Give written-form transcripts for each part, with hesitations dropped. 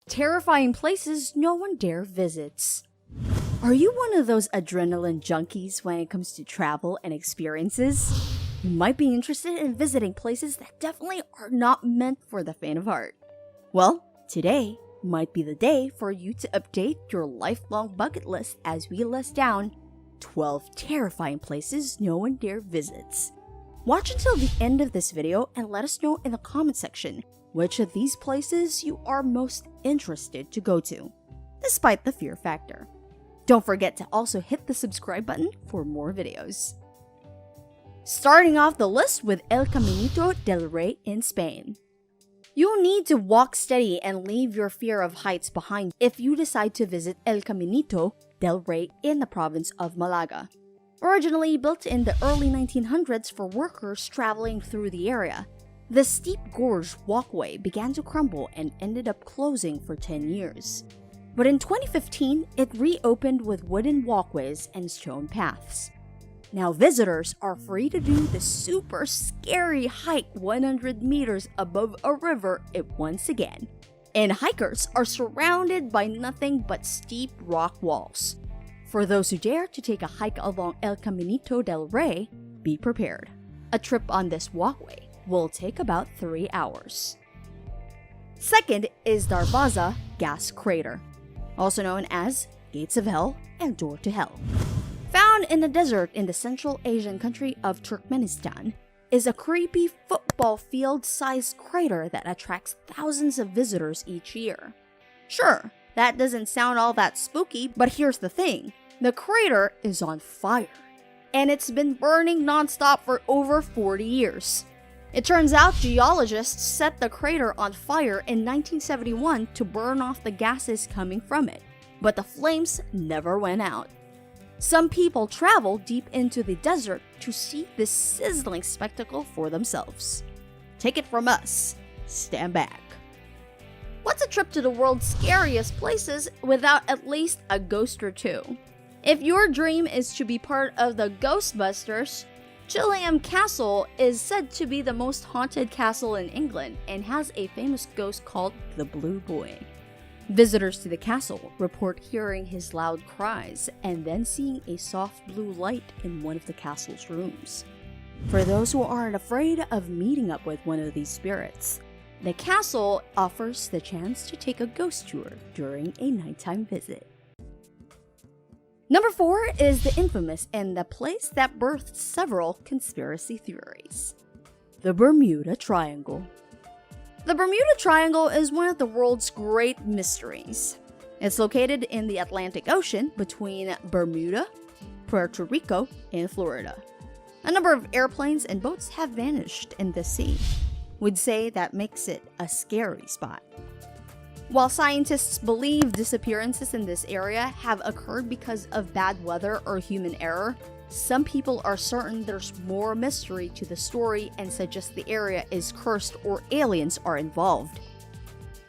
Terrifying places no one dare visits. Are you one of those adrenaline junkies when it comes to travel and experiences? You might be interested in visiting places that definitely are not meant for the faint of heart. Well, today might be the day for you to update your lifelong bucket list as we list down 12 terrifying places no one dare visits. Watch until the end of this video and let us know in the comment section which of these places you are most interested to go to, despite the fear factor. Don't forget to also hit the subscribe button for more videos. Starting off the list with El Caminito del Rey in Spain. You'll need to walk steady and leave your fear of heights behind if you decide to visit El Caminito del Rey in the province of Malaga. Originally built in the early 1900s for workers traveling through the area, the steep gorge walkway began to crumble and ended up closing for 10 years. But in 2015, it reopened with wooden walkways and stone paths. Now visitors are free to do the super scary hike 100 meters above a river once again. And hikers are surrounded by nothing but steep rock walls. For those who dare to take a hike along El Caminito del Rey, be prepared. A trip on this walkway will take about 3 hours. Second is Darvaza Gas Crater, also known as Gates of Hell and Door to Hell. Found in the desert in the Central Asian country of Turkmenistan, is a creepy football field-sized crater that attracts thousands of visitors each year. Sure, that doesn't sound all that spooky, but here's the thing. The crater is on fire, and it's been burning non-stop for over 40 years. It turns out geologists set the crater on fire in 1971 to burn off the gases coming from it, but the flames never went out. Some people travel deep into the desert to see this sizzling spectacle for themselves. Take it from us, stand back. What's a trip to the world's scariest places without at least a ghost or two? If your dream is to be part of the Ghostbusters, Gilliam Castle is said to be the most haunted castle in England and has a famous ghost called the Blue Boy. Visitors to the castle report hearing his loud cries and then seeing a soft blue light in one of the castle's rooms. For those who aren't afraid of meeting up with one of these spirits, the castle offers the chance to take a ghost tour during a nighttime visit. Number 4 is the infamous and the place that birthed several conspiracy theories. The Bermuda Triangle. The Bermuda Triangle is one of the world's great mysteries. It's located in the Atlantic Ocean between Bermuda, Puerto Rico, and Florida. A number of airplanes and boats have vanished in the sea. We'd say that makes it a scary spot. While scientists believe disappearances in this area have occurred because of bad weather or human error, some people are certain there's more mystery to the story and suggest the area is cursed or aliens are involved.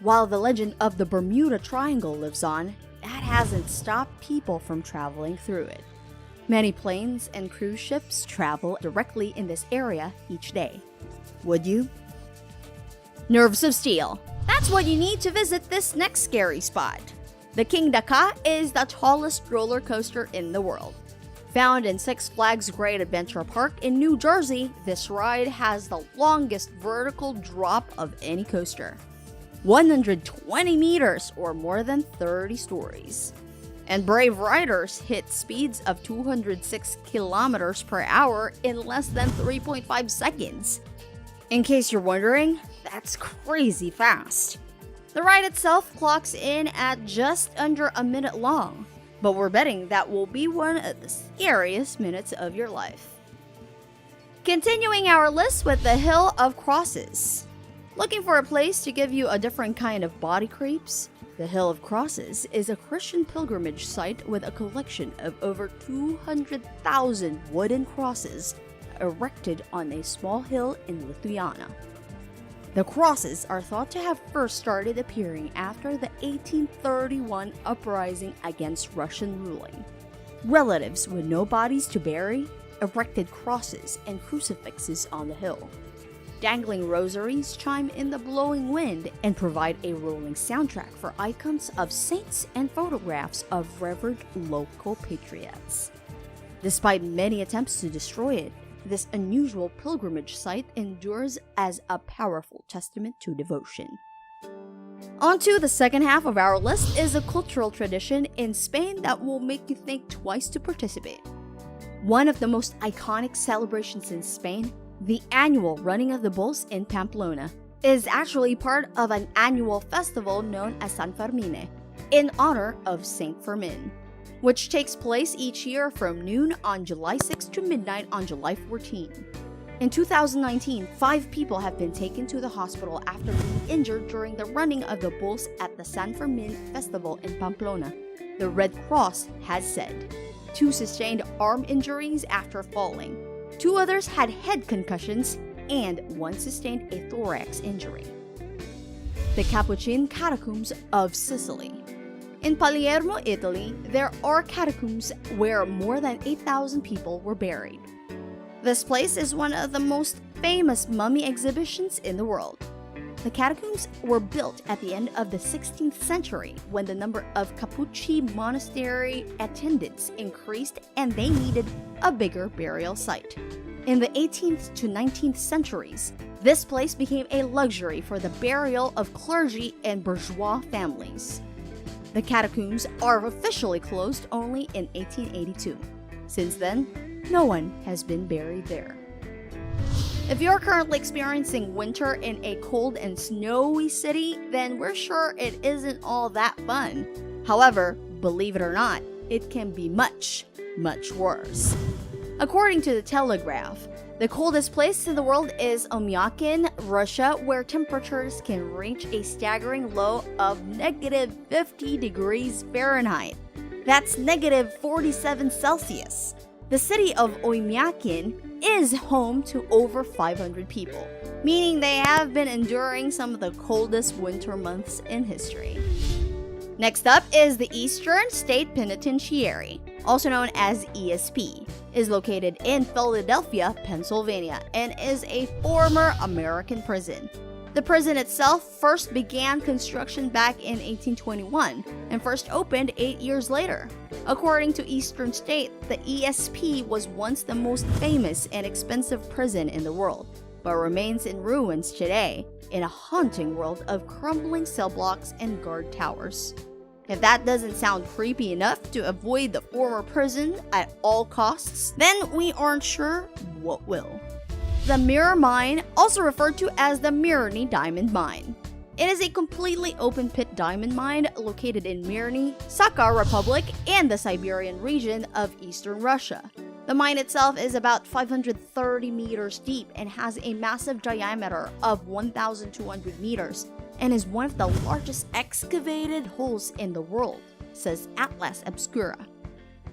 While the legend of the Bermuda Triangle lives on, that hasn't stopped people from traveling through it. Many planes and cruise ships travel directly in this area each day. Would you? Nerves of steel. That's what you need to visit this next scary spot. The King Dekat is the tallest roller coaster in the world. Found in Six Flags Great Adventure Park in New Jersey, this ride has the longest vertical drop of any coaster. 120 meters or more than 30 stories. And brave riders hit speeds of 206 kilometers per hour in less than 3.5 seconds. In case you're wondering, that's crazy fast. The ride itself clocks in at just under a minute long, but we're betting that will be one of the scariest minutes of your life. Continuing our list with the Hill of Crosses. Looking for a place to give you a different kind of body creeps? The Hill of Crosses is a Christian pilgrimage site with a collection of over 200,000 wooden crosses erected on a small hill in Lithuania. The crosses are thought to have first started appearing after the 1831 uprising against Russian ruling. Relatives with no bodies to bury erected crosses and crucifixes on the hill. dangling rosaries chime in the blowing wind and provide a rolling soundtrack for icons of saints and photographs of revered local patriots. Despite many attempts to destroy it, this unusual pilgrimage site endures as a powerful testament to devotion. On to the second half of our list is a cultural tradition in Spain that will make you think twice to participate. One of the most iconic celebrations in Spain, the annual Running of the Bulls in Pamplona, is actually part of an annual festival known as San Fermine, in honor of Saint Fermin, which takes place each year from noon on July 6 to midnight on July 14. In 2019, 5 people have been taken to the hospital after being injured during the running of the bulls at the San Fermin festival in Pamplona, the Red Cross has said. 2 sustained arm injuries after falling. 2 others had head concussions, and 1 sustained a thorax injury. The Capuchin Catacombs of Sicily. In Palermo, Italy, there are catacombs where more than 8,000 people were buried. This place is one of the most famous mummy exhibitions in the world. The catacombs were built at the end of the 16th century when the number of Capuchin monastery attendants increased and they needed a bigger burial site. In the 18th to 19th centuries, this place became a luxury for the burial of clergy and bourgeois families. The catacombs are officially closed only in 1882. Since then, no one has been buried there. If you're currently experiencing winter in a cold and snowy city, then we're sure it isn't all that fun. However, believe it or not, it can be much, much worse. According to the Telegraph, the coldest place in the world is Miyako, Russia, where temperatures can reach a staggering low of negative 50 degrees Fahrenheit. That's negative 47 Celsius. The city of Miyako is home to over 500 people, meaning they have been enduring some of the coldest winter months in history. Next up is the Eastern State Penitentiary, also known as ESP, is located in Philadelphia, Pennsylvania, and is a former American prison. The prison itself first began construction back in 1821 and first opened 8 years later. According to Eastern State, the ESP was once the most famous and expensive prison in the world, but remains in ruins today in a haunting world of crumbling cell blocks and guard towers. If that doesn't sound creepy enough to avoid the former prison at all costs, then we aren't sure what will. The Mirror Mine, also referred to as the Mirny Diamond Mine. It is a completely open-pit diamond mine located in Mirny, Sakha Republic, and the Siberian region of eastern Russia. The mine itself is about 530 meters deep and has a massive diameter of 1,200 meters and is one of the largest excavated holes in the world, says Atlas Obscura.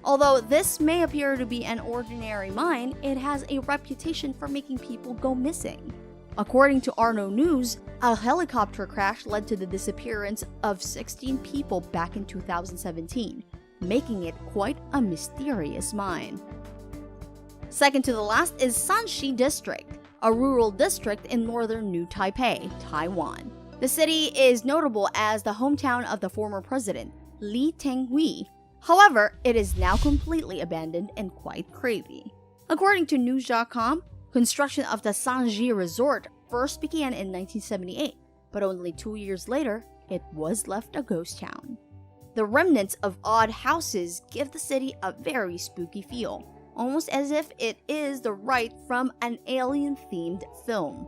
Although this may appear to be an ordinary mine, it has a reputation for making people go missing. According to Arno News, a helicopter crash led to the disappearance of 16 people back in 2017, making it quite a mysterious mine. Second to the last is Sanshi District, a rural district in northern New Taipei, Taiwan. The city is notable as the hometown of the former president, Lee Teng-hui. However, it is now completely abandoned and quite creepy. According to News.com, construction of the Sanji Resort first began in 1978, but only 2 years later, it was left a ghost town. The remnants of odd houses give the city a very spooky feel, almost as if it is the right from an alien-themed film.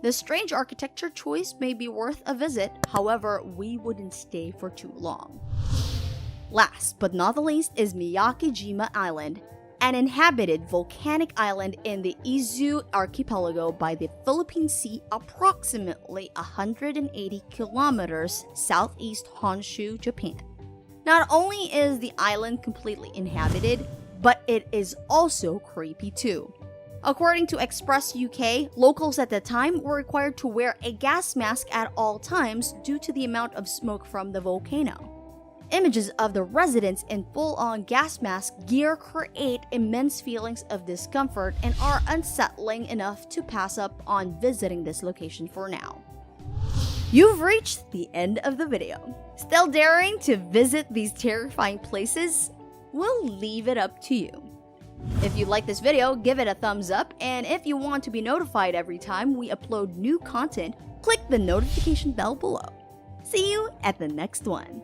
The strange architecture choice may be worth a visit, however, we wouldn't stay for too long. Last but not the least is Miyako Jima Island, an inhabited volcanic island in the Izu archipelago by the Philippine Sea, approximately 180 kilometers southeast Honshu, Japan. Not only is the island completely inhabited, but it is also creepy too. According to Express UK, locals at the time were required to wear a gas mask at all times due to the amount of smoke from the volcano. Images of the residents in full-on gas mask gear create immense feelings of discomfort and are unsettling enough to pass up on visiting this location for now. You've reached the end of the video. Still daring to visit these terrifying places? We'll leave it up to you. If you like this video, give it a thumbs up, and if you want to be notified every time we upload new content, click the notification bell below. See you at the next one.